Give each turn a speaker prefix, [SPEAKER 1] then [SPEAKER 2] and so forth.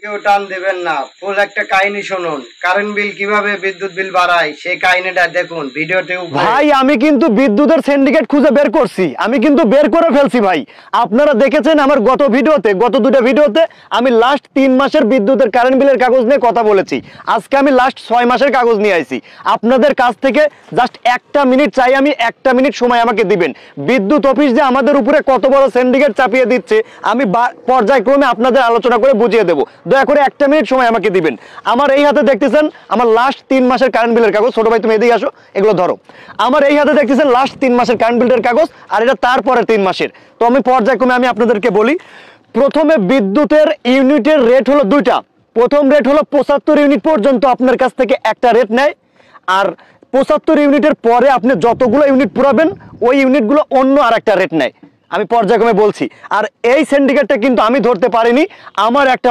[SPEAKER 1] কেউ টান দেবেন না, ফুল একটা কাহিনী শুনুন। কারেন্ট বিল কিভাবে বিদ্যুৎ বিল বাড়ায় সেই কাহিনীটা দেখুন ভিডিওতে।
[SPEAKER 2] ভাই আমি কিন্তু বিদ্যুতের সিন্ডিকেট খুঁজে বের করছি, আমি কিন্তু বের করে ফেলছি ভাই। আপনারা দেখেছেন আমার গত দুটো ভিডিওতে আমি লাস্ট 3 মাসের বিদ্যুতের কারেন্ট বিলের কাগজ নিয়ে কথা বলেছি। আজকে আমি লাস্ট 6 মাসের কাগজ নিয়ে আইছি আপনাদের কাছ থেকে। জাস্ট একটা মিনিট চাই, আমি একটা মিনিট সময় আমাকে দিবেন। বিদ্যুৎ অফিস যে আমাদের উপরে কত বড় সিন্ডিকেট চাপিয়ে দিচ্ছে আমি পর্যায়ক্রমে আপনাদের আলোচনা করে বুঝিয়ে দেবো। দয়া করে একটা মিনিট সময় আমাকে দিবেন। আমার এই হাতে দেখতেছেন আমার লাস্ট 3 মাসের কারেন্ট বিলের কাগজ। ছোট ভাই তুমি এদিকে আসো, এগুলো ধরো। আমার এই হাতে দেখতেছেন লাস্ট 3 মাসের কারেন্ট বিলের কাগজ, আর এটা তারপরে 3 মাসের। তো আমি পর্যায়ক্রমে আমি আপনাদেরকে বলি। প্রথমে বিদ্যুতের ইউনিটের রেট হলো দুইটা। প্রথম রেট হলো 75 ইউনিট পর্যন্ত আপনার কাছ থেকে একটা রেট নেয়, আর 75 ইউনিটের পরে আপনি যতগুলো ইউনিট পুরাবেন ওই ইউনিটগুলো অন্য আর একটা রেট নেয়। আমি পর্যায়ক্রমে বলছি। আর এই সিন্ডিকেটটা কিন্তু আমি ধরতে পারিনি, আমার একটা